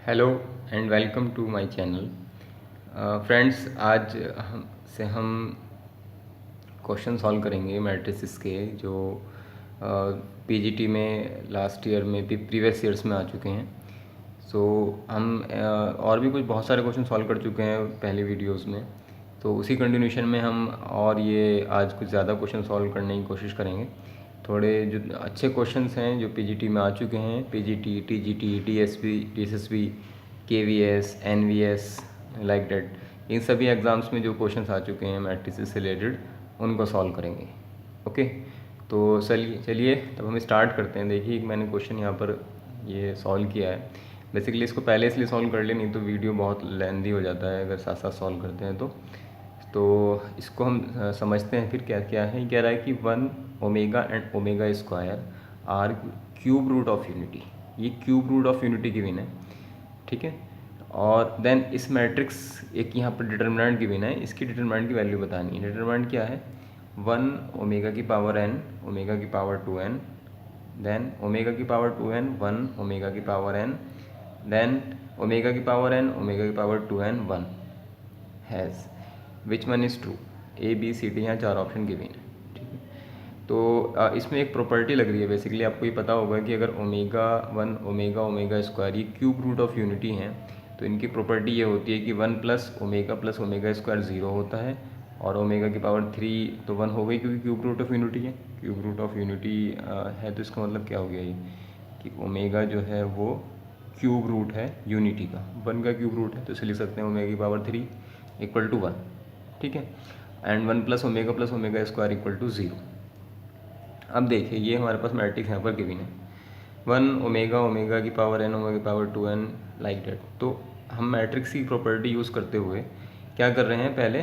Hello and welcome to my channel. Friends, आज हम question solve करेंगे मैट्रिसेस के जो पीजीटी में लास्ट ईयर में भी प्रीवियस ईयर्स में आ चुके हैं। सो हम और भी कुछ बहुत सारे क्वेश्चन सॉल्व कर चुके हैं पहली वीडियोस में, तो उसी कंटिन्यूशन में हम और ये आज कुछ ज़्यादा क्वेश्चन सॉल्व करने की कोशिश करेंगे। थोड़े जो अच्छे क्वेश्चंस हैं जो पीजीटी में आ चुके हैं, PGT, TGT, TSP, TSSB, KVS, NVS, like that, इन सभी एग्ज़ाम्स में जो क्वेश्चंस आ चुके हैं मैट्रिसेस से रिलेटेड उनको सॉल्व करेंगे। ओके, तो चलिए तब हम स्टार्ट करते हैं। देखिए मैंने क्वेश्चन यहाँ पर ये सॉल्व किया है। बेसिकली इसको पहले इसलिए सॉल्व कर ले, नहीं तो वीडियो बहुत लेंदी हो जाता है अगर साथ साथ सॉल्व करते हैं तो इसको हम समझते हैं फिर क्या क्या है। कह रहा है कि 1 omega and omega square are cube root of unity. ये cube root of unity given है, ठीक है। और देन इस मैट्रिक्स एक यहाँ पर डिटर्मिनेंट गिवन है, इसकी डिटर्मिनेंट की वैल्यू बतानी है। डिटर्मिनेंट क्या है? 1 ओमेगा की पावर n, ओमेगा की पावर 2n, देन ओमेगा की पावर 2n, 1 ओमेगा की पावर n, देन ओमेगा की पावर n, ओमेगा की power 2n, 1 has which one is true. A B C D यहाँ चार ऑप्शन गिवन है, ठीक है। तो इसमें एक प्रॉपर्टी लग रही है। बेसिकली आपको ये पता होगा कि अगर ओमेगा 1 ओमेगा ओमेगा स्क्वायर ये क्यूब रूट ऑफ यूनिटी हैं तो इनकी प्रॉपर्टी ये होती है कि 1 प्लस ओमेगा स्क्वायर 0 होता है, और ओमेगा की पावर 3 तो 1 हो गई क्योंकि क्यूब रूट ऑफ यूनिटी है। क्यूब रूट ऑफ यूनिटी है तो इसका मतलब क्या हो गया ये कि ओमेगा जो है वो क्यूब रूट है यूनिटी का, 1 का क्यूब रूट है, तो इसे लिख सकते हैं ओमेगा की पावर 3 इक्वल टू 1, ठीक है। And 1 plus omega square equal to 0। अब देखिए ये हमारे पास मैट्रिक्स यहाँ पर गिवन है, 1 ओमेगा ओमेगा की पावर n, ओमेगा की पावर 2n, लाइक डेट। तो हम मैट्रिक्स की प्रॉपर्टी यूज़ करते हुए क्या कर रहे हैं, पहले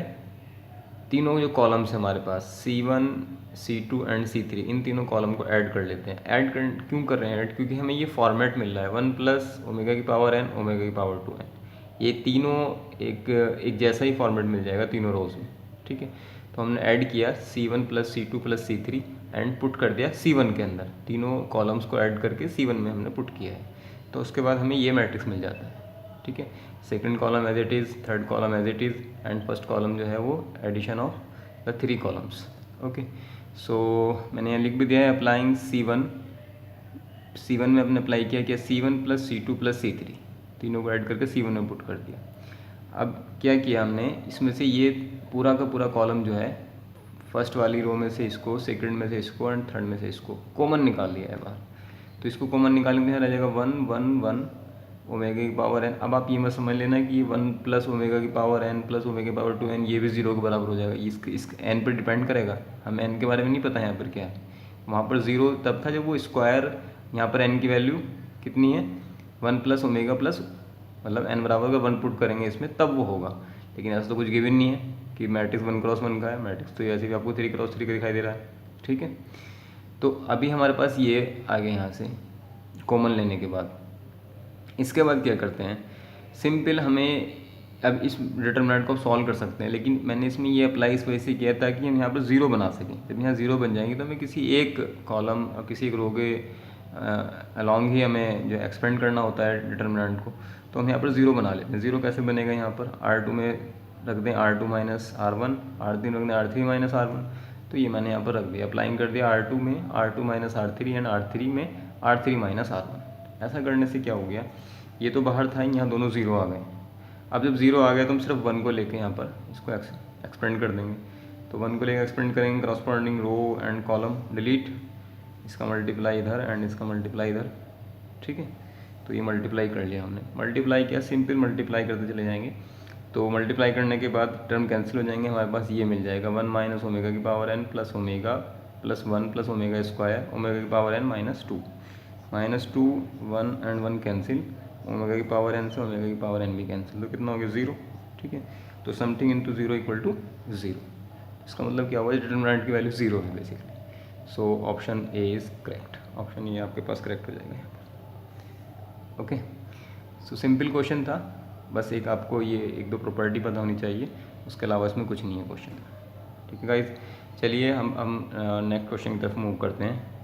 तीनों जो कॉलम्स हैं हमारे पास C1, C2 एंड C3, इन तीनों कॉलम को ऐड कर लेते हैं। क्यों कर रहे हैं ऐड? क्योंकि हमें ये फॉर्मेट मिल रहा है 1 प्लस ओमेगा की पावर n, ओमेगा की पावर 2n, ये तीनों एक जैसा ही फॉर्मेट मिल जाएगा तीनों रोज में, ठीक है। तो हमने ऐड किया C1 plus C2 plus C3 and put कर दिया C1 के अंदर, तीनों कॉलम्स को ऐड करके C1 में हमने पुट किया है। तो उसके बाद हमें ये मैट्रिक्स मिल जाता है, ठीक है। Second column as it is, third column as it is, and first column जो है वो addition of the 3 columns. Okay, so मैंने यहाँ लिख भी दिया है अप्लाइंग C1 में अपने अप्लाई किया C1 plus C2 plus C3, तीनों को ऐड करके C1 में पुट कर दिया। अब क्या किया हमने, इसमें से ये पूरा का पूरा कॉलम जो है फर्स्ट वाली रो में से इसको, सेकंड में से इसको एंड थर्ड में से इसको कॉमन निकाल लिया है बाहर। तो इसको कॉमन निकालने में रह जाएगा 1 1 1 ओमेगा की पावर n। अब आप ये मत समझ लेना कि 1 प्लस ओमेगा की पावर n प्लस ओमेगा की पावर 2n ये भी 0 के बराबर हो जाएगा। इस n पर डिपेंड करेगा, हमें n के बारे में नहीं पता यहाँ पर क्या है। वहाँ पर 0 तब था जब वो स्क्वायर, यहाँ पर n की वैल्यू कितनी है 1 प्लस ओमेगा प्लस, मतलब n बराबर का 1 पुट करेंगे इसमें तब वो होगा। लेकिन ऐसा तो कुछ गिवन नहीं है कि मैट्रिक्स 1 क्रॉस 1 का है, मैट्रिक्स तो ऐसे भी आपको 3 क्रॉस 3 का दिखाई दे रहा है, ठीक है। तो अभी हमारे पास ये आ गए यहाँ से कॉमन लेने के बाद। इसके बाद क्या करते हैं, सिंपल हमें अब इस डिटर्मिनेंट को सॉल्व कर सकते हैं, लेकिन मैंने इसमें ये अप्लाई इस वजह से किया ताकि हम यहाँ पर 0 बना सकें। जब यहाँ 0 बन जाएंगे तो हमें किसी एक कॉलम और किसी एक रो के अलॉन्ग ही हमें जो एक्सपेंड करना होता है डिटर्मिनेंट को, तो हम यहाँ पर 0 बना लेते हैं। 0 कैसे बनेगा, यहाँ पर R2 में रख दें R2 माइनस R1, R3 रख दें R3 माइनस R1, तो ये मैंने यहाँ पर रख दिया, अप्लाइंग कर दिया R2 में R2 minus R3 and R3 में R3 माइनस R1। ऐसा करने से क्या हो गया, ये तो बाहर था, यहाँ दोनों 0 आ गए। अब जब 0 आ गया तो हम सिर्फ 1 को लेके यहाँ पर इसको एक्सपेंड कर देंगे। तो 1 को लेकर एक्सपेंड करेंगे, corresponding row and column delete, इसका मल्टीप्लाई इधर एंड इसका मल्टीप्लाई इधर, ठीक है। तो ये मल्टीप्लाई कर लिया हमने। मल्टीप्लाई किया, सिंपल मल्टीप्लाई करते चले जाएंगे। तो मल्टीप्लाई करने के बाद टर्म कैंसिल हो जाएंगे, हमारे पास ये मिल जाएगा 1 माइनस ओमेगा की power n plus omega plus 1 plus omega square omega की power n minus 2, minus 2 1 and 1 cancel, omega की पावर n से ओमेगा की पावर n भी कैंसिल, तो कितना हो गया 0, ठीक है। तो समथिंग इंटू 0 इक्वल टू 0। इसका मतलब क्या हुआ, डिटर्मिनेंट की वैल्यू 0 है basically. So option A is correct, option A आपके पास करेक्ट हो जाएगा यहाँ पर। ओके, सो सिंपल क्वेश्चन था, बस एक आपको ये 1-2 प्रॉपर्टी पता होनी चाहिए, उसके अलावा इसमें कुछ नहीं है क्वेश्चन, ठीक है गाइस। चलिए हम नेक्स्ट क्वेश्चन की तरफ मूव करते हैं।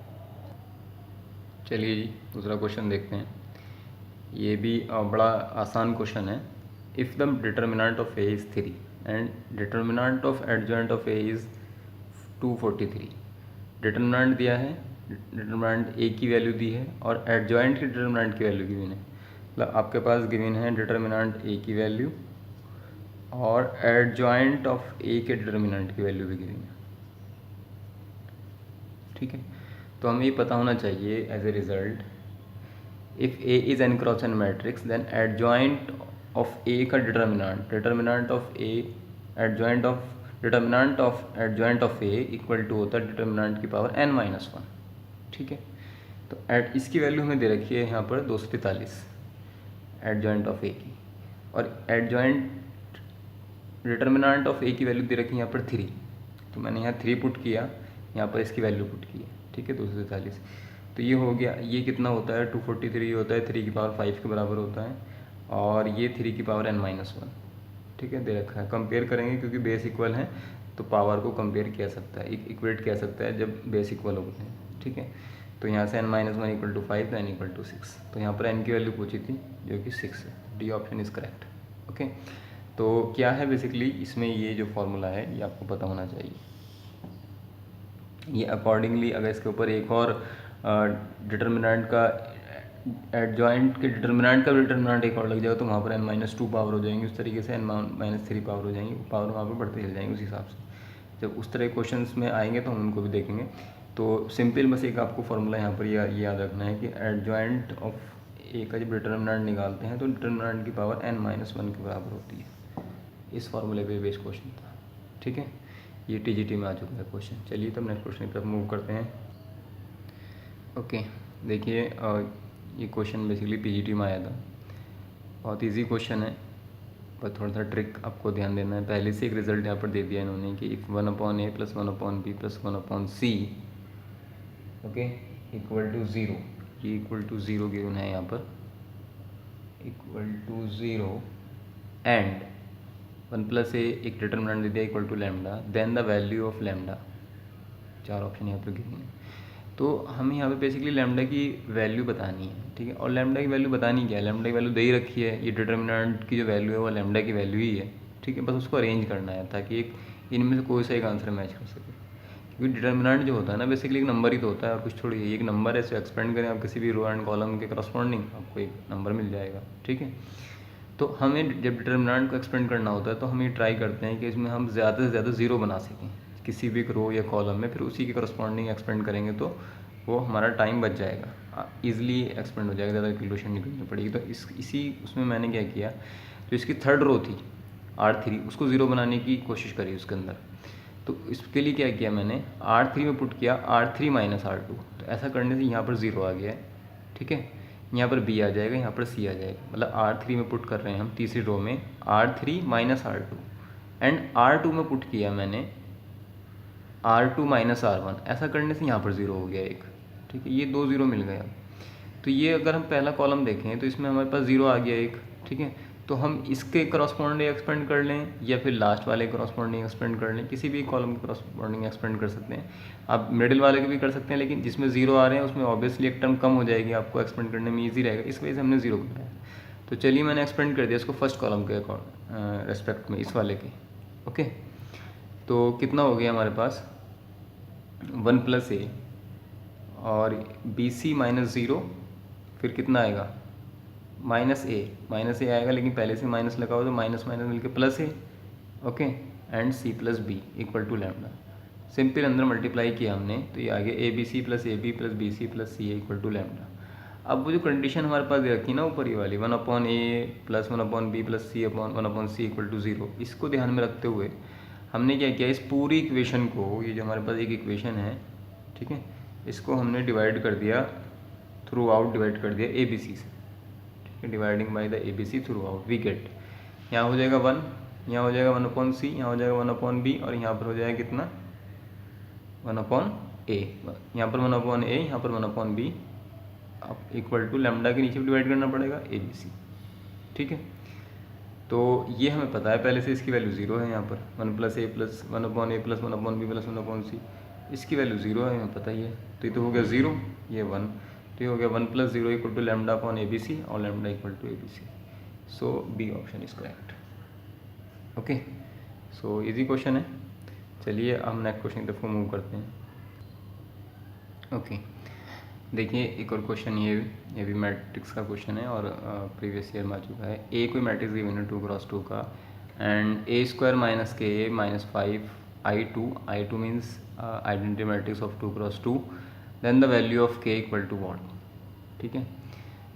चलिए जी, दूसरा क्वेश्चन देखते हैं। ये भी बड़ा आसान क्वेश्चन है। If the determinant of A is 3 and determinant of adjoint of A is 243। Determinant दिया है, डिटर्मिनेंट ए की वैल्यू दी है और एडजॉइंट की डिटर्मिनेंट की वैल्यू गिवन है। मतलब आपके पास गिवन है डिटर्मिनेंट ए की वैल्यू और एडजॉइंट ऑफ ए के डिटर्मिनेंट की वैल्यू भी गिवन है। ठीक है, तो हमें ये पता होना चाहिए as a result, if A is N cross N matrix then adjoint of A का determinant of A adjoint of determinant of adjoint of A equal to होता है डिटर्मिनेंट की पावर n-1। ठीक है, तो इसकी वैल्यू हमें दे रखी है यहाँ पर 243 एडजॉइंट ऑफ ए की, और एडजॉइंट डिटर्मिनेंट ऑफ ए की वैल्यू दे रखी है यहाँ पर 3। तो मैंने यहाँ 3 पुट किया, यहाँ पर इसकी वैल्यू पुट की है। ठीक है, 243। तो ये हो गया, ये कितना होता है 243 होता है 3 की पावर 5 के बराबर होता है, और ये 3 की पावर n-1। ठीक है, दे रखा है। कंपेयर करेंगे क्योंकि बेस इक्वल है तो पावर को कंपेयर किया सकता है, इक्वेट किया सकता है जब बेस इक्वल होते हैं। ठीक है, तो यहाँ से n-1 इक्वल टू 5 तो n इक्वल टू 6। तो यहाँ पर n की वैल्यू पूछी थी जो कि 6 है। D option is correct. Okay, तो क्या है बेसिकली इसमें ये जो फॉर्मूला है ये आपको पता होना चाहिए। ये अकॉर्डिंगली अगर इसके ऊपर एक और डिटर्मिनेंट का एडजॉइंट के डिटर्मिनेंट का डिटर्मिनेंट एक और लग जाएगा तो वहाँ पर n-2 पावर हो जाएंगी। उस तरीके से n-3 पावर हो जाएंगी, पावर वहाँ पर बढ़ते चल जाएंगे उस हिसाब से। जब उस तरह के क्वेश्चंस में आएंगे तो हम उनको भी देखेंगे। तो सिंपल बस एक आपको फॉर्मूला यहाँ पर ये याद रखना है कि एडजॉइंट ऑफ ए का जब डिटर्मिनेंट निकालते हैं तो डिटर्मिनेंट की पावर n-1 के बराबर होती है। इस फार्मूले पे बेस्ड क्वेश्चन था। ठीक है, ये टीजीटी में आ चुका है क्वेश्चन। चलिए तब नेक्स्ट क्वेश्चन की तरफ मूव करते हैं। ओके, देखिए ये क्वेश्चन बेसिकली पीजीटी में आया था। बहुत इजी क्वेश्चन है, पर थोड़ा सा ट्रिक आपको ध्यान देना है। पहले से एक रिजल्ट यहाँ पर दे दिया इन्होंने कि if 1/a + 1/b + 1/c okay equal to 0, ये इक्वल टू 0 गिवन है यहाँ पर, इक्वल टू 0 एंड 1 + a एक डिटर्मिनेंट दे दिया equal to lambda, then the value of lambda. 4 option यहाँ पर गिवन है। तो हमें यहाँ पे बेसिकली लैम्डा की वैल्यू बतानी है। ठीक है, और लैम्डा की वैल्यू बतानी क्या है, लैम्डा की वैल्यू दे ही रखी है। ये डिटर्मिनेंट की जो वैल्यू है वो लैम्डा की वैल्यू ही है। ठीक है, बस उसको अरेंज करना है ताकि एक इनमें से कोई सा एक आंसर मैच कर सके। क्योंकि डिटर्मिनेंट जो होता है ना बेसिकली एक नंबर ही तो होता है और कुछ थोड़ी है। एक नंबर है, इसे एक्सपेंड करें आप किसी भी रो एंड कॉलम के करस्पॉन्डिंग आपको एक नंबर मिल जाएगा। ठीक है, तो हमें जब डिटर्मिनेंट को एक्सपेंड करना होता है तो हम ये ट्राई करते हैं कि इसमें हम ज़्यादा से ज़्यादा ज़ीरो बना सकें किसी भी रो या कॉलम में, फिर उसी के करस्पॉन्डिंग एक्सपेंड करेंगे तो वो हमारा टाइम बच जाएगा, ईजिली एक्सपेंड हो जाएगा, ज़्यादा कैलकुलेशन नहीं करनी पड़ेगी। तो इसी उसमें मैंने क्या किया, जो इसकी थर्ड रो थी R3 उसको ज़ीरो बनाने की कोशिश करी उसके अंदर। तो इसके लिए क्या किया मैंने, R3 में पुट किया R3 - R2। तो ऐसा करने से यहाँ पर ज़ीरो आ गया है। ठीक है, यहाँ पर B आ जाएगा, यहाँ पर C आ जाएगा। मतलब R3 में पुट कर रहे हैं हम तीसरी रो में R3 - R2 एंड R2 में पुट किया मैंने R2 - R1। ऐसा करने से यहाँ पर ज़ीरो हो गया एक। ठीक है, ये 2 ज़ीरो मिल गया। तो ये अगर हम पहला कॉलम देखें तो इसमें हमारे पास ज़ीरो आ गया एक। ठीक है, तो हम इसके करस्पॉन्डिंग एक्सपेंड कर लें या फिर लास्ट वाले करस्पॉन्डिंग एक्सपेंड कर लें, किसी भी कॉलम के करस्पॉन्डिंग एक्सपेंड कर सकते हैं। आप मिडिल वाले के भी कर सकते हैं, लेकिन जिसमें ज़ीरो आ रहे हैं उसमें ऑब्वियसली एक टर्म कम हो जाएगी, आपको एक्सपेंड करने में ईजी रहेगा, इस वजह से हमने ज़ीरो बनाया। तो चलिए मैंने एक्सपेंड कर दिया इसको फर्स्ट कॉलम के रेस्पेक्ट में, इस वाले के। ओके, तो कितना हो गया हमारे पास 1 + a और BC - 0, फिर कितना आएगा -a आएगा, लेकिन पहले से माइनस लगा हो तो माइनस माइनस मिलकर +a। Okay, and C + b equal to lambda. Simple अंदर मल्टीप्लाई किया हमने तो ये आ गया ABC + AB + BC + CA equal to lambda. अब वो जो कंडीशन हमारे पास दे रखी ना ऊपर ये वाली 1/a + 1/b + C/1/c equal to 0, इसको ध्यान में रखते हुए हमने क्या किया, इस पूरी इक्वेशन को, ये जो हमारे पास एक इक्वेशन है, ठीक है, इसको हमने डिवाइड कर दिया थ्रू आउट, डिवाइड कर दिया ABC से। ठीक है, dividing by the ABC throughout we get, यहाँ हो जाएगा 1, यहाँ हो जाएगा 1/c, यहाँ हो जाएगा 1/b और यहाँ पर हो जाएगा कितना 1/a। यहाँ पर 1/a, यहाँ पर 1/b, अब इक्वल टू लैम्डा के नीचे डिवाइड करना पड़ेगा ABC। ठीक है, तो ये हमें पता है पहले से, इसकी वैल्यू 0 है। यहाँ पर 1 + a + 1/a + 1/b + 1/c, इसकी वैल्यू 0 है, हमें पता ही है। तो ये तो हो गया 0, ये 1, तो ठीक हो गया। 1 + 0 = लैम्डा अपॉन ABC और lambda = ABC। So B option is correct. Okay, so easy question है। चलिए हम नेक्स्ट क्वेश्चन की तरफ मूव करते हैं। ओके, देखिए एक और क्वेश्चन, ये भी मैट्रिक्स का क्वेश्चन है और प्रीवियस ईयर में आ चुका है। ए कोई मैट्रिक्स गिवन है 2x2 का and A² - K -5 I2 means identity matrix of 2x2, then the value of K = what. ठीक है,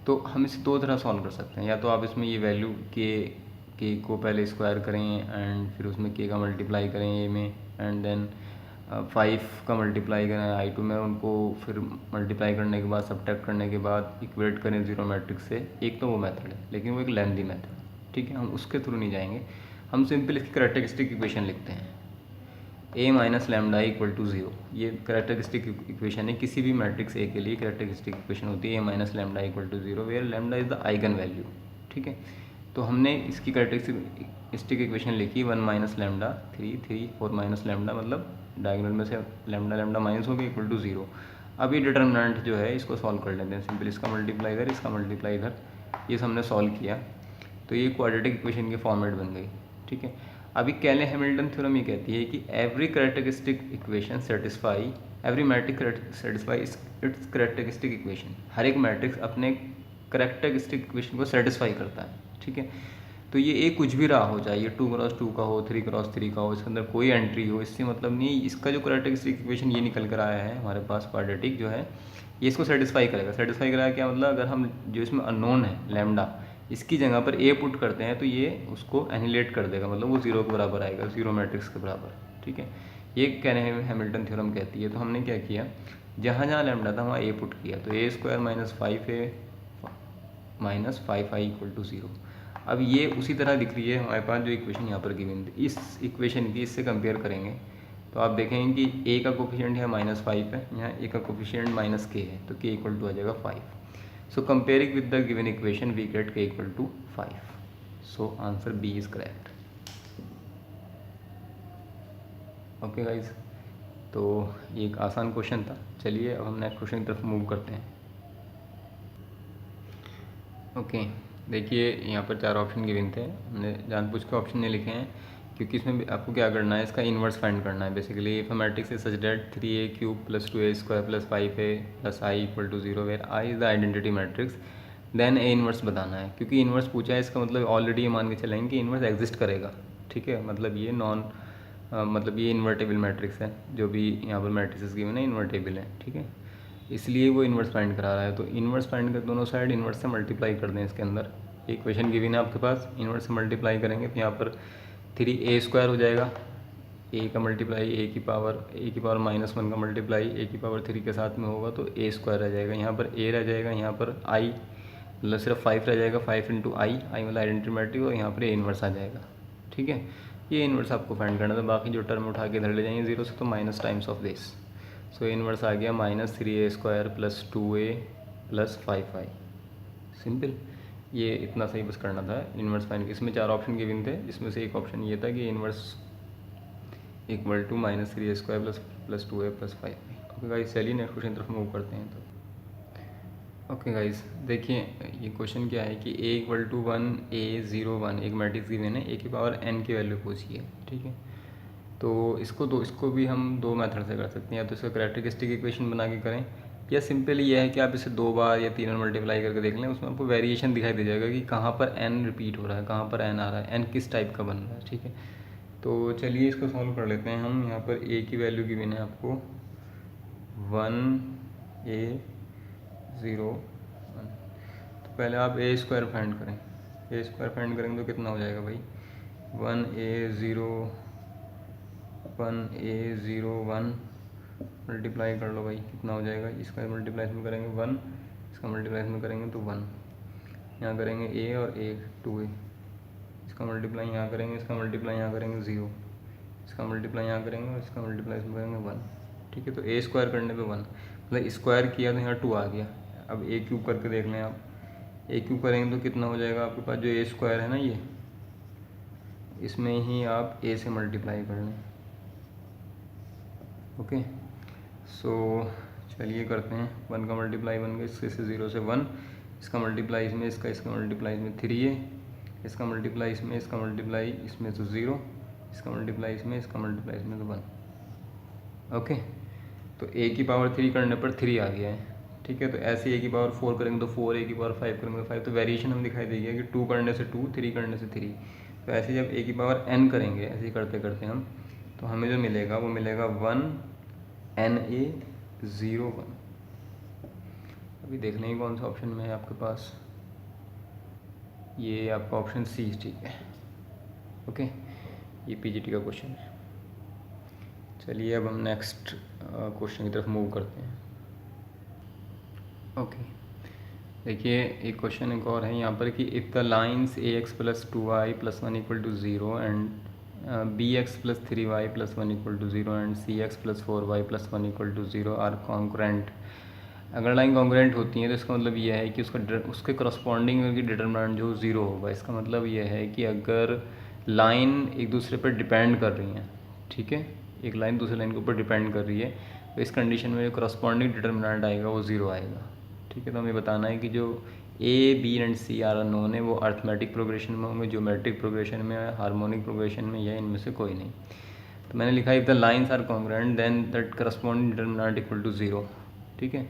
तो हम इसे दो तरह सॉल्व कर सकते हैं। या तो आप इसमें ये वैल्यू के को पहले स्क्वायर करें एंड फिर उसमें K का मल्टीप्लाई करें ए में, एंड देन 5 का मल्टीप्लाई करें I2 में, उनको फिर मल्टीप्लाई करने के बाद सब्ट्रैक्ट करने के बाद इक्वेट करें जीरो मैट्रिक्स से। एक तो वो मेथड है, लेकिन वो एक लेंथी मेथड है। ठीक है, हम उसके थ्रू नहीं जाएंगे। हम सिंपल इसकी कैरेक्टरिस्टिक इक्वेशन लिखते हैं, A - लैम्डा = 0। ये कैरेक्टरिस्टिक इक्वेशन है किसी भी मैट्रिक्स A के लिए। कैरेक्टरिस्टिक इक्वेशन होती है A - lambda = 0 where lambda is the eigen value. ठीक है, तो हमने इसकी कैरेक्टरिस्टिक इक्वेशन लिखी 1 - लैम्डा 3 4 - लैम्डा, मतलब डायगोनल में से लैम्डा माइनस हो गया = 0। अब ये डिटर्मिनेंट जो है इसको सॉल्व कर लेते हैं सिंपल। इसका मल्टीप्लाई इधर, इसका मल्टीप्लाई इधर, ये हमने सॉल्व किया तो ये क्वाड्रेटिक इक्वेशन की फॉर्मेट बन गई। ठीक है, अभी कैले हैमिल्टन थ्योरम ये कहती है कि every characteristic equation satisfy every matrix satisfy its characteristic equation. हर एक मैट्रिक्स अपने कैरेक्टरिस्टिक इक्वेशन को सेटिस्फाई करता है। ठीक है, तो ये एक कुछ भी रहा हो, चाहे ये 2x2 का हो, 3x3 का हो, इसके अंदर कोई एंट्री हो, इससे मतलब नहीं। इसका जो कैरेक्टरिस्टिक इक्वेशन ये निकल कर आया है हमारे पास क्वाड्रेटिक जो है, ये इसको सेटिस्फाई करेगा। सेटिस्फाई करेगा क्या मतलब, अगर हम जो इसमें अननोन है लैम्डा, इसकी जगह पर ए पुट करते हैं तो ये उसको एनिलेट कर देगा, मतलब वो 0 के बराबर आएगा, 0 मैट्रिक्स के बराबर। ठीक है, ये कैले हैमिल्टन थ्योरम कहती है। तो हमने क्या किया, जहाँ जहाँ लैम्डा था वहाँ ए पुट किया, तो A² - 5A - 5I = 0। अब ये उसी तरह दिख रही है हमारे पास जो इक्वेशन यहाँ पर गिवन थी। इस इक्वेशन की इससे कंपेयर करेंगे तो आप देखेंगे कि A का कोफिशिएंट है -5 है, यहाँ A का कोफिशिएंट -K है, तो K = आ जाएगा 5। So comparing with the given equation we get K = 5. So answer B is correct. Okay guys, तो ये एक आसान क्वेश्चन था। चलिए अब हम नेक्स्ट क्वेश्चन की तरफ मूव करते हैं। ओके, देखिए यहाँ पर 4 ऑप्शन गिवन थे। हमने जानबूझ के ऑप्शन नहीं लिखे हैं क्योंकि इसमें आपको क्या करना है, इसका इन्वर्स फाइंड करना है। Basically if a matrix is such that 3A³ + 2A² + 5A + I = 0 where I is the identity matrix, then A inverse बताना है। क्योंकि इन्वर्स पूछा है, इसका मतलब ऑलरेडी ये मान के चलेंगे कि इन्वर्स एग्जिस्ट करेगा। ठीक है, मतलब ये मतलब ये इन्वर्टेबल मैट्रिक्स है। जो भी यहाँ पर मैट्रिक्स गिवन है इन्वर्टेबल है। ठीक है, इसलिए वो इन्वर्स फाइंड करा रहा है। तो इन्वर्स फाइंड कर, दोनों साइड इन्वर्स से मल्टीप्लाई कर दें। इसके अंदर इक्वेशन गिवन है आपके पास, इन्वर्स से मल्टीप्लाई करेंगे तो यहाँ पर 3A² हो जाएगा, ए का मल्टीप्लाई A की पावर -1 का मल्टीप्लाई A की पावर 3 के साथ में होगा तो A² रह जाएगा। यहाँ पर A रह जाएगा, यहाँ पर I मतलब सिर्फ 5 रह जाएगा, 5 × I मतलब आइडेंटिटी मैट्रिक्स, और यहाँ पर A इन्वर्स आ जाएगा। ठीक है, ये इन्वर्स आपको फाइंड करना था। बाकी जो टर्म उठा के इधर ले जाएंगे 0 से, तो minus times of this. So inverse आ गया -3A² + 2A + 5I। सिंपल, ये इतना सही बस करना था इन्वर्स फाइंड। इसमें 4 ऑप्शन गिवन थे, इसमें से एक ऑप्शन ये था कि inverse = -3A² + 2A + 5I। Okay guys, चलिए नेक्स्ट क्वेश्चन तरफ मूव करते हैं। तो ओके गाइस, देखिए ये क्वेश्चन क्या है कि A = 1 A 0 1 एक मैट्रिक्स गिवन है, A की पावर n की वैल्यू पूछी है। ठीक है, तो इसको भी हम दो मेथड से कर सकते हैं। या तो इसका कैरेक्टरिस्टिक इक्वेशन बना के करें, या सिंपली ये है कि आप इसे 2 बार या 3 बार मल्टीप्लाई करके देख लें। उसमें आपको वेरिएशन दिखाई दे जाएगा कि कहाँ पर n रिपीट हो रहा है, कहाँ पर n आ रहा है, n किस टाइप का बन रहा है। ठीक है, तो चलिए इसको सॉल्व कर लेते हैं हम। यहाँ पर A की वैल्यू गिवन है आपको 1A 0 1। तो पहले आप A² फाइंड करें। A² फाइंड करेंगे तो कितना हो जाएगा भाई, 1A 0 1 मल्टीप्लाई कर लो भाई, कितना हो जाएगा। इसका मल्टीप्लाई करेंगे 1, इसका मल्टीप्लाई करेंगे तो 1, यहाँ करेंगे A और A 2A, इसका मल्टीप्लाई यहाँ करेंगे, इसका मल्टीप्लाई यहाँ करेंगे 0, इसका मल्टीप्लाई यहाँ करेंगे और इसका मल्टीप्लाई करेंगे 1। ठीक है, तो A² करने पे 1, मतलब स्क्वायर किया तो यहाँ 2 आ गया। अब A³ करके देख लें आप, A³ करेंगे तो कितना हो जाएगा आपके पास, जो A² है ना ये, इसमें ही आप A से मल्टीप्लाई कर लें। ओके, सो चलिए करते हैं। 1 का मल्टीप्लाई 1 का इसके से 0 से 1, इसका मल्टीप्लाई इसमें, इसका मल्टीप्लाई इसमें 3 है, इसका मल्टीप्लाई इसमें, इसका मल्टीप्लाई इसमें तो 0, इसका मल्टीप्लाई इसमें, इसका मल्टीप्लाई इसमें तो 1। ओके, तो a की पावर 3 करने पर 3 आ गया है। ठीक है, तो ऐसे a की पावर 4 करेंगे तो 4, a की पावर 5 करेंगे तो 5, तो वेरिएशन हमें दिखाई देगी कि 2 करने से 2, 3 करने से 3। तो ऐसे जब a की पावर n करेंगे, ऐसे ही करते करते हम, तो हमें जो मिलेगा वो मिलेगा 1 na 0 1। अभी देख लेंगे कौन सा ऑप्शन में है आपके पास, ये आपका ऑप्शन सी। ठीक है, ओके, ये पीजीटी का क्वेश्चन है। चलिए अब हम नेक्स्ट क्वेश्चन की तरफ मूव करते हैं। ओके, देखिए एक क्वेश्चन एक और है यहाँ पर कि if the lines A X plus 2y plus 1 equal to 0 and B X plus 3y plus 1 equal to 0 and C X plus 4y plus 1 equal to 0 are congruent. अगर लाइन कॉन्ग्रुएंट होती है तो इसका मतलब ये है कि उसके करस्पॉन्डिंग की डिटरमिनेंट जो 0 होगा। इसका मतलब ये है कि अगर लाइन एक दूसरे पर डिपेंड कर रही हैं, ठीक है, एक लाइन दूसरी लाइन के ऊपर डिपेंड कर रही है, तो इस कंडीशन में जो करस्पॉन्डिंग डिटरमिनेंट आएगा वो 0 आएगा। ठीक है, तो हमें बताना है कि जो A B and C are unknown है वो अर्थमेटिक प्रोग्रेशन में होंगे, ज्योमेट्रिक प्रोग्रेशन में, हार्मोनिक प्रोग्रेशन में, या इनमें से कोई नहीं। तो मैंने लिखा if the lines are congruent then that corresponding determinant equal to 0। ठीक है,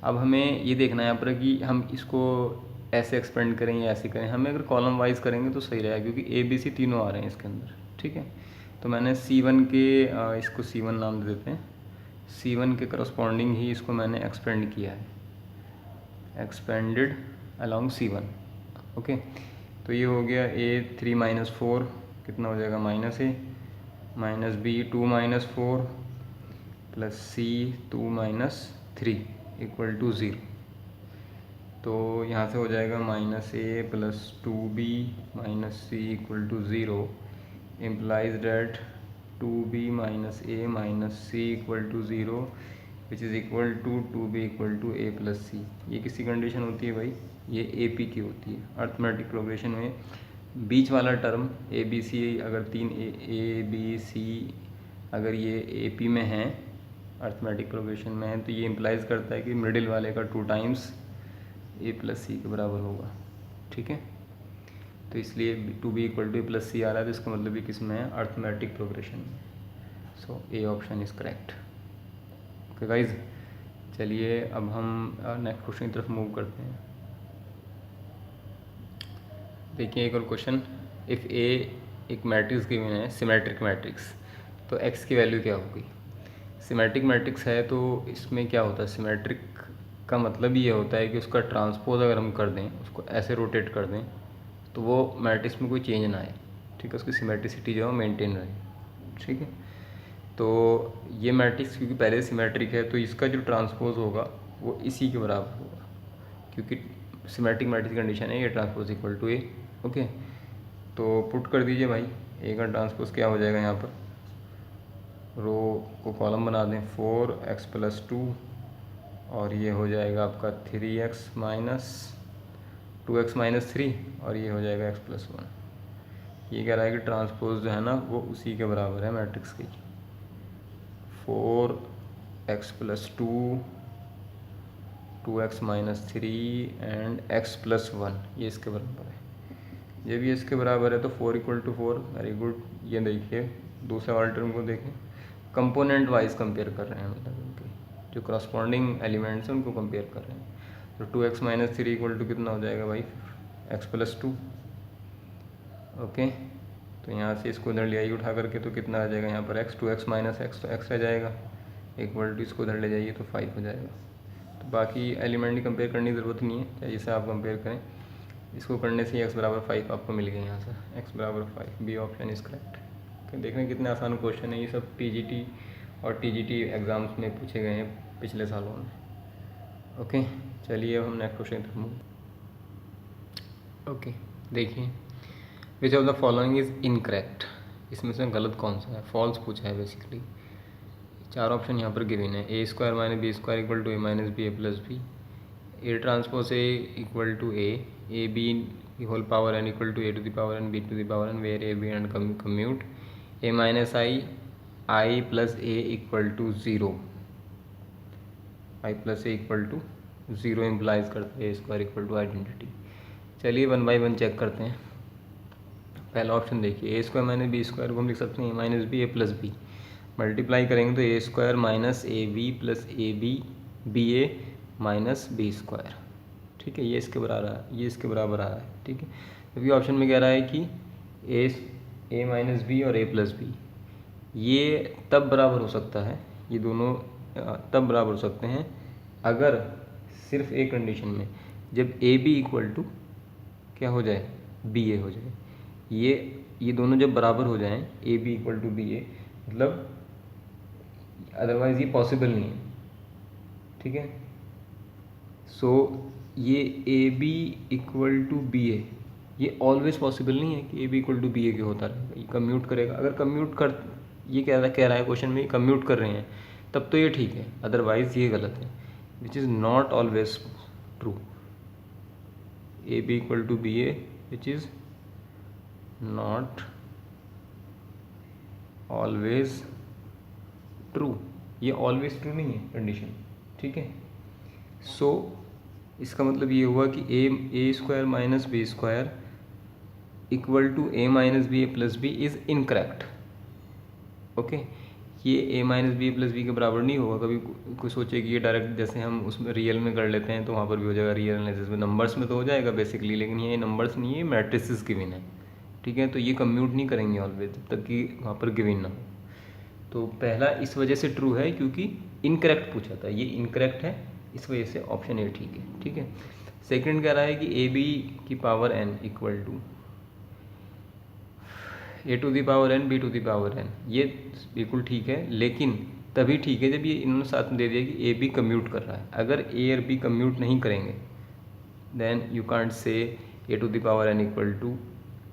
अब हमें ये देखना है यहाँ पर कि हम इसको ऐसे एक्सपेंड करें या ऐसे करें। हमें अगर कॉलम वाइज करेंगे तो सही रहेगा, क्योंकि ए बी सी तीनों आ रहे हैं इसके अंदर। ठीक है, तो मैंने C1 के इसको C1 नाम दे देते हैं, C1 के करस्पॉन्डिंग ही इसको मैंने एक्सपेंड किया है, एक्सपेंडेड अलॉन्ग C1। ओके, तो ये हो गया A3 माइनस 4 कितना हो जाएगा -A minus B 2 minus 4 plus C 2 minus 3 equal to 0। तो यहाँ से हो जाएगा -A plus 2B minus C equal to 0 implies that 2b minus a minus c equal to 0 which is equal to 2b equal to a plus c। ये किसी condition होती है भाई, ये AP की होती है। अर्थमेटिक प्रोग्रेशन में बीच वाला टर्म ए बी सी, अगर तीन ए बी सी अगर ये AP में हैं, अर्थमेटिक प्रोग्रेशन में है, तो ये इम्प्लाइज करता है कि मिडिल वाले का 2 टाइम्स a प्लस सी के बराबर होगा। ठीक है, तो इसलिए 2b इक्वल टू प्लस सी आ रहा है, तो इसका मतलब भी किस में है, अर्थमेटिक प्रोग्रेशन में। So A option is correct. Okay guys, चलिए अब हम नेक्स्ट क्वेश्चन की तरफ मूव करते हैं। देखिए एक और क्वेश्चन, इफ़ ए एक मैट्रिक्स गिवन है, सिमेट्रिक मैट्रिक्स, तो एक्स की वैल्यू क्या होगी। सिमेट्रिक मैट्रिक्स है तो इसमें क्या होता है, सिमेट्रिक का मतलब ये होता है कि उसका ट्रांसपोज अगर हम कर दें, उसको ऐसे रोटेट कर दें, तो वो मैट्रिक्स में कोई चेंज ना आए। ठीक है, उसकी सिमेट्रिसिटी जो है मेंटेन रहे। ठीक है, तो ये मैट्रिक्स क्योंकि पहले सिमेट्रिक है, तो इसका जो ट्रांसपोज होगा वो इसी के बराबर होगा, क्योंकि सिमेट्रिक मैट्रिक्स कंडीशन है ये transpose equal to A. Okay, तो पुट कर दीजिए भाई, ए का ट्रांसपोज क्या हो जाएगा, यहाँ पर रो को कॉलम बना दें, 4x प्लस 2 और ये हो जाएगा आपका 3x माइनस 2x माइनस 3 और ये हो जाएगा x प्लस 1। ये कह रहा है कि ट्रांसपोज जो है ना वो उसी के बराबर है मैट्रिक्स की, 4x plus 2 2x minus 3 and x plus 1, ये इसके बराबर है। ये भी इसके बराबर है, तो 4 इक्वल टू 4, वेरी गुड। ये देखिए दूसरे वाले टर्म को देखें, कंपोनेंट वाइज कंपेयर कर रहे हैं, मतलब उनके जो करस्पॉन्डिंग एलिमेंट्स हैं उनको कंपेयर कर रहे हैं। तो 2x माइनस 3 इक्वल टू कितना हो जाएगा भाई, x प्लस 2। ओके, तो यहाँ से इसको उधर ले आइए उठा करके, तो कितना आ जाएगा यहाँ पर x, 2x माइनस x, तो x रह जाएगा, इक्वल टू इसको उधर ले जाइए तो 5 हो जाएगा। तो बाकी एलिमेंट की कंपेयर करने की ज़रूरत नहीं है, चाहे जिसे आप कंपेयर करें, इसको करने से x बराबर 5 आपको मिल गया यहाँ से, x बराबर 5, बी ऑप्शन इज़ करेक्ट। देखने कितने आसान क्वेश्चन है, ये सब TGT और TGT एग्ज़ाम्स में पूछे गए हैं पिछले सालों में। ओके, चलिए अब हम नेक्स्ट क्वेश्चन की तरफ मूव। ओके, देखिए which of the following is incorrect, इसमें से गलत कौन सा है, फॉल्स पूछा है बेसिकली। 4 ऑप्शन यहाँ पर गिवन है, A square minus B square equal to A minus B A plus B, A transpose A equal to A B whole power N equal to A to the power N B to the power N, where A B and commute, A minus I plus A equal to 0। I plus A equal to 0 implies करता है A square equal to identity. चलिए 1 by 1 check करते हैं। पहला option देखिए, A square minus B square को हम लिख सकते हैं minus B A plus B, multiply करेंगे तो A square minus A B plus A B B A minus B square. ठीक है, ये इसके बराबर, ये इसके बराबर आ रहा है। ठीक है, क्योंकि ऑप्शन में कह रहा है कि ए माइनस बी और ए प्लस बी ये तब बराबर हो सकता है, ये दोनों तब बराबर हो सकते हैं अगर सिर्फ एक कंडीशन में, जब ए बी इक्वल टू क्या हो जाए, बी ए हो जाए। ये दोनों जब बराबर हो जाएं, A B equal to B A, मतलब अदरवाइज़ ये पॉसिबल नहीं है। ठीक है, सो ये A B equal to B A ये ऑलवेज पॉसिबल नहीं है कि A B equal to B A के होता रहेगा, ये कम्यूट करेगा। अगर कम्यूट कर, ये कह रहा है क्वेश्चन में कम्यूट कर रहे हैं तब तो ये ठीक है, अदरवाइज ये गलत है, which is not always true. A B equal to B A which is not always true, ये ऑलवेज ट्रू नहीं है कंडीशन। ठीक है, सो इसका मतलब ये हुआ कि A square minus B square equal to A minus B A plus B is incorrect. Okay, ये A minus B plus B के बराबर नहीं होगा। कभी कोई सोचे कि ये डायरेक्ट जैसे हम उसमें रियल में कर लेते हैं तो वहाँ पर भी हो जाएगा, रियल एनालिसिस में नंबर्स में तो हो जाएगा बेसिकली, लेकिन ये नंबर्स नहीं है, मैट्रिसेस गिवन है। ठीक है, तो ये कम्यूट नहीं करेंगे ऑलवेज जब तक कि वहाँ पर गिवन ना हो। तो पहला इस वजह से ट्रू है क्योंकि इनकरेक्ट पूछा था, ये इनकरेक्ट है, इस वजह से ऑप्शन ए ठीक है। ठीक है, सेकंड कह रहा है कि ए बी की power N equal to A to the power N B to the power N, ये बिल्कुल ठीक है, लेकिन तभी ठीक है जब ये इन्होंने साथ में दे दिया कि ए बी कम्यूट कर रहा है। अगर ए और बी कम्यूट नहीं करेंगे then you can't say A to the power N equal to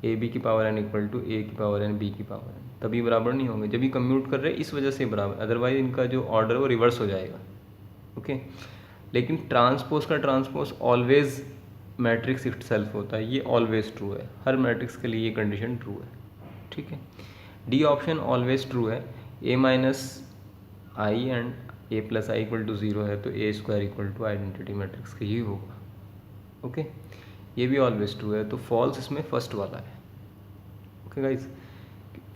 A B की power N equal to A की पावर एन बी की पावर एन, तभी बराबर नहीं होंगे। जब ये कम्यूट कर रहे हैं इस वजह से बराबर, अदरवाइज इनका जो ऑर्डर वो रिवर्स हो जाएगा। ओके, लेकिन ट्रांसपोज का ट्रांसपोज ऑलवेज मैट्रिक्स इटसेल्फ होता है, ये ऑलवेज ट्रू है, हर मैट्रिक्स के लिए ये कंडीशन ट्रू है। ठीक है, डी ऑप्शन ऑलवेज ट्रू है, A minus I and A plus I equal to 0 है तो A square equal to identity matrix का ही होगा। ओके, ये भी ऑलवेज ट्रू है, तो फॉल्स इसमें फर्स्ट वाला है। ओके गाइज,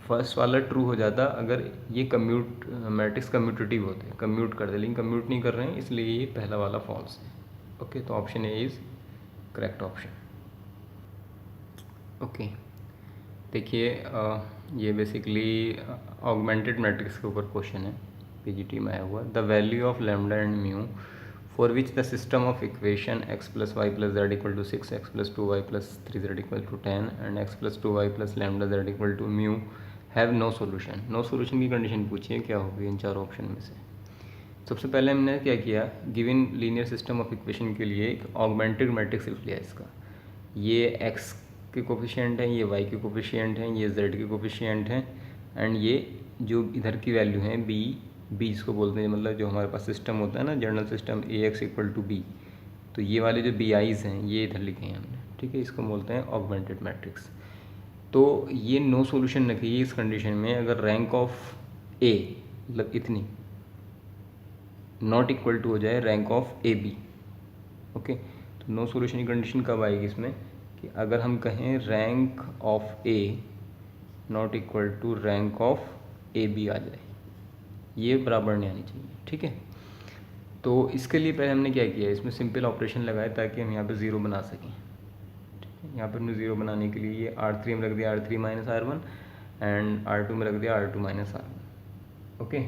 फर्स्ट वाला ट्रू हो जाता अगर ये कम्यूट मैट्रिक्स कम्यूटेटिव होते हैं, कम्यूट कर दे, लेकिन कम्यूट नहीं कर रहे हैं इसलिए ये पहला वाला फॉल्स है। ओके, तो option A is correct option. Okay, देखिए ये बेसिकली ऑगमेंटेड मैट्रिक्स के ऊपर क्वेश्चन है, पीजीटी में आया हुआ। The value of lambda and mu for which the system of equation x plus Y plus Z equal to 6, x plus 2y plus 3z equal to 10 and x plus 2y plus lambda Z equal to mu have no solution. No solution की condition पूछिए क्या होगी इन चारों option में से। सबसे पहले हमने क्या किया, given linear system of equation के लिए एक ऑगमेंटेड मैट्रिक्स लिख लिया इसका। ये x के कोफिशिएंट हैं, ये y के कोफिशिएंट हैं, ये z के कोफिशिएंट हैं, एंड ये जो इधर की वैल्यू हैं b इसको बोलते हैं, मतलब जो हमारे पास सिस्टम होता है ना general system ax equal to b, तो ये वाले जो bi's हैं ये इधर लिखे हैं हमने। ठीक है, इसको बोलते हैं ऑगमेंटेड मैट्रिक्स। तो ये नो सोल्यूशन रखिए इस कंडीशन में अगर रैंक ऑफ a मतलब इतनी नॉट इक्वल टू हो जाए rank of A B. Okay, तो नो सोल्यूशन की कंडीशन कब आएगी इसमें कि अगर हम कहें rank of A not equal to rank of A B आ जाए, ये बराबर नहीं आनी चाहिए। ठीक है, तो इसके लिए पहले हमने क्या किया, इसमें सिंपल ऑपरेशन लगाए ताकि हम यहाँ पे ज़ीरो बना सकें। ठीक है, यहाँ पर हमने ज़ीरो बनाने के लिए ये R3 में रख दिया R3 minus R1 and R2 में रख दिया R2 माइनस R1। ओके,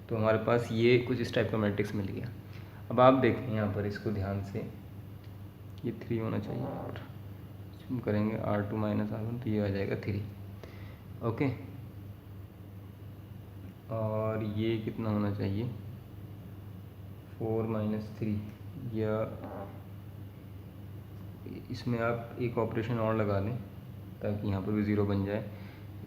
तो हमारे पास ये कुछ इस टाइप का मैट्रिक्स मिल गया। अब आप देखें यहाँ पर इसको ध्यान से, ये 3 होना चाहिए यहाँ पर, हम करेंगे R2 माइनस R1 तो ये आ जाएगा 3। ओके, और ये कितना होना चाहिए 4 माइनस 3, या इसमें आप एक ऑपरेशन और लगा दें ताकि यहाँ पर भी ज़ीरो बन जाए।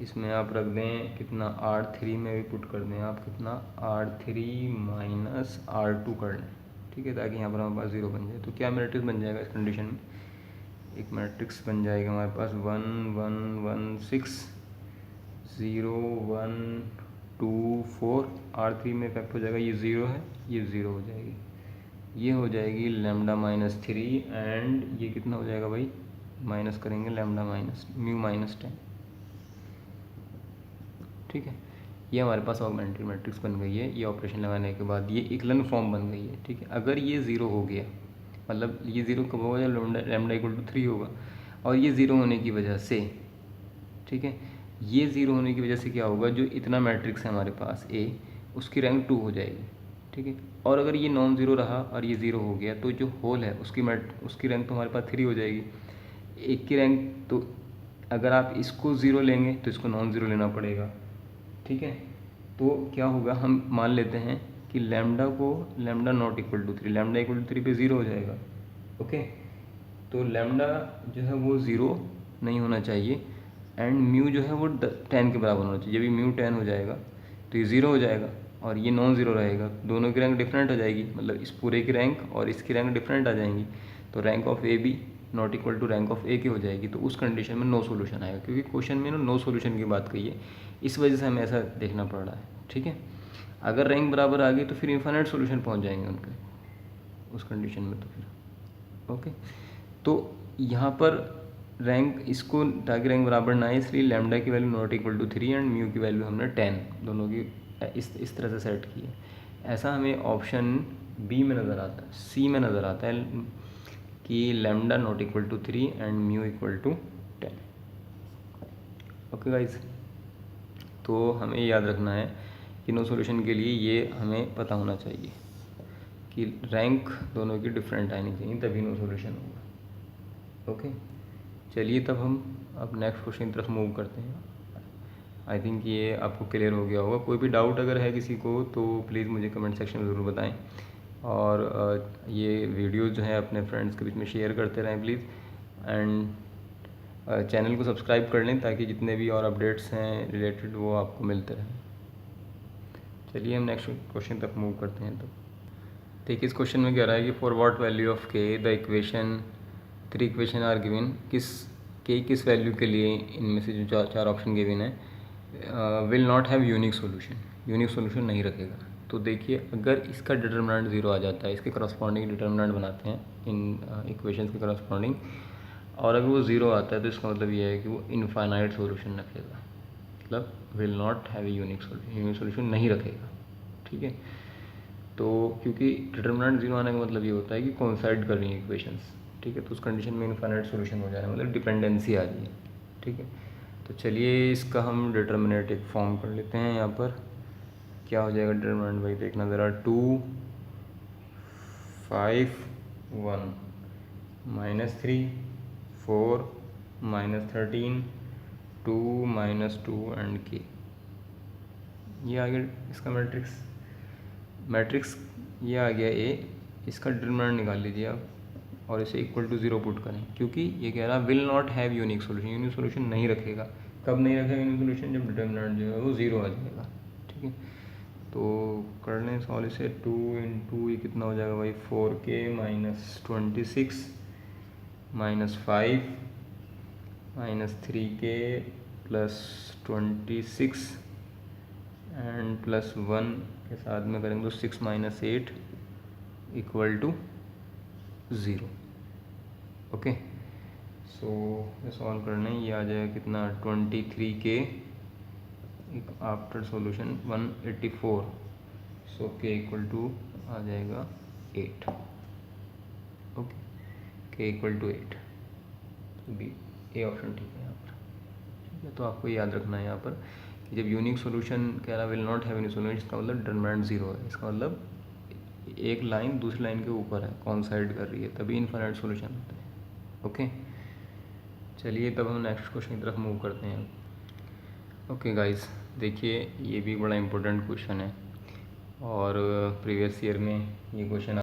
इसमें आप रख दें कितना R3 में भी पुट कर दें आप कितना R3 माइनस R2 कर लें। ठीक है, ताकि यहाँ पर हमारे पास ज़ीरो बन जाए। तो क्या मैट्रिक्स बन जाएगा इस कंडीशन में, एक मैट्रिक्स बन जाएगा हमारे पास 1 1 1 6 0 1 2 4। R3 में इफेक्ट हो जाएगा, ये 0 है, ये 0 हो जाएगी। ये हो जाएगी लैम्डा माइनस 3 एंड ये कितना हो जाएगा भाई, माइनस करेंगे लैम्डा माइनस म्यू माइनस 10। ठीक है, ये हमारे पास ऑगमेंटेड मैट्रिक्स बन गई है। ये ऑपरेशन लगाने के बाद ये इक्लन फॉर्म बन गई है। ठीक है, अगर ये ज़ीरो हो गया, मतलब ये ज़ीरो कब होगा, जब लैम्डा इक्वल टू 3 होगा। और ये ज़ीरो होने की वजह से, ठीक है, ये ज़ीरो होने की वजह से क्या होगा, जो इतना मैट्रिक्स है हमारे पास ए, उसकी रैंक 2 हो जाएगी। ठीक है, और अगर ये नॉन ज़ीरो रहा और ये ज़ीरो हो गया तो जो होल है उसकी रैंक तो हमारे पास 3 हो जाएगी। एक की रैंक तो अगर आप इसको ज़ीरो लेंगे तो इसको नॉन ज़ीरो लेना पड़ेगा। ठीक है, तो क्या होगा, हम मान लेते हैं कि lambda not equal to 3, lambda equal to 3 पे ज़ीरो हो जाएगा। ओके, तो लैम्डा जो है वो ज़ीरो नहीं होना चाहिए एंड म्यू जो है वो 10 के बराबर होना चाहिए। जब म्यू 10 हो जाएगा तो ये ज़ीरो हो जाएगा और ये नॉन ज़ीरो रहेगा, दोनों की रैंक डिफरेंट हो जाएगी, मतलब इस पूरे की रैंक और इसकी रैंक डिफरेंट आ जाएंगी। तो rank of A B not equal to rank of A की हो जाएगी। तो उस कंडीशन में नो सोल्यूशन आएगा, क्योंकि क्वेश्चन में नो सोल्यूशन की बात कही है, इस वजह से हमें ऐसा देखना पड़ रहा है। ठीक है, अगर रैंक बराबर आ गई तो फिर इन्फाइनाइट सोल्यूशन पहुँच जाएंगे उनके उस कंडीशन में। तो फिर ओके, तो यहाँ पर रैंक इसको, ताकि रैंक बराबर ना आए, इसलिए लैम्डा की value not equal to 3 and mu की वैल्यू हमने 10 दोनों की इस तरह से सेट की है। ऐसा हमें ऑप्शन बी में नज़र आता है, सी में नज़र आता है कि lambda not equal to 3 and mu equal to 10। Okay guys, तो हमें याद रखना है कि नो सॉल्यूशन के लिए ये हमें पता होना चाहिए कि रैंक दोनों की डिफरेंट आनी चाहिए, तभी नो सॉल्यूशन होगा। ओके, चलिए तब हम अब नेक्स्ट क्वेश्चन की तरफ मूव करते हैं। आई थिंक ये आपको क्लियर हो गया होगा। कोई भी डाउट अगर है किसी को तो प्लीज़ मुझे कमेंट सेक्शन में ज़रूर बताएं, और ये वीडियो जो है अपने फ्रेंड्स के बीच में शेयर करते रहें प्लीज़, एंड चैनल को सब्सक्राइब कर लें ताकि जितने भी और अपडेट्स हैं रिलेटेड वो आपको मिलते रहें। चलिए हम नेक्स्ट क्वेश्चन तक मूव करते हैं। तो देखिए, इस क्वेश्चन में कह रहा है कि for what value of K the equation 3 equation are given, किस वैल्यू के लिए इनमें से जो चार ऑप्शन गिवन है will not have unique solution नहीं रखेगा। तो देखिए, अगर इसका डिटर्मिनेंट ज़ीरो आ जाता है, इसके करस्पॉन्डिंग डिटर्मिनेंट बनाते हैं इन इक्वेशंस के करस्पॉन्डिंग, और अगर वो ज़ीरो आता है तो इसका मतलब ये है कि वो इनफाइनाइट सोल्यूशन रखेगा, मतलब will not have a unique solution नहीं रखेगा। ठीक है, तो क्योंकि डिटर्मिनेंट ज़ीरो आने का मतलब ये होता है कि कोइंसाइड कर रही हैं इक्वेशंस। ठीक है, तो उस कंडीशन में इनफाइनाइट सोल्यूशन हो जाएगा, मतलब डिपेंडेंसी आ रही है। ठीक है, तो चलिए इसका हम डिटर्मिनेंट एक फॉर्म कर लेते हैं। यहाँ पर क्या हो जाएगा डिटर्मिनेंट, भाई देखना ज़रा, 2 5 1 -3 4 -13 2 -2 एंड के। ये आ गया इसका मैट्रिक्स ये आ गया ए। इसका डिटर्मिनेंट निकाल लीजिए आप और इसे इक्वल टू 0 पुट करें, क्योंकि ये कह रहा है will not have unique solution नहीं रखेगा। कब नहीं रखेगा यूनिक सोल्यूशन, जब डिटर्मिनेंट जो है वो 0 आ जाएगा। ठीक है, तो कर लें सॉल्व इसे। 2 × ये कितना हो जाएगा भाई, 4k -26 -5 -3k +26 एंड +1 के साथ में करेंगे तो 6 - 8 इक्वल टू 0। ओके, सो ये सॉल्व करना है, ये आ जाएगा कितना, 23k after solution 184, so k equal to आ जाएगा 8। Okay, k equal to 8, B A option ठीक है यहाँ पर। ठीक है, तो आपको याद रखना है यहाँ पर कि जब यूनिक सोल्यूशन कह रहा will not have any solution, इसका मतलब डिटर्मिनेंट 0 है। इसका मतलब एक लाइन दूसरी लाइन के ऊपर है, कोइंसाइड कर रही है, तभी इनफाइनाइट सोल्यूशन होता है। ओके, चलिए तब हम नेक्स्ट क्वेश्चन की तरफ मूव करते हैं। ओके गाइस, देखिए ये भी बड़ा इम्पोर्टेंट क्वेश्चन है और प्रीवियस ईयर में ये क्वेश्चन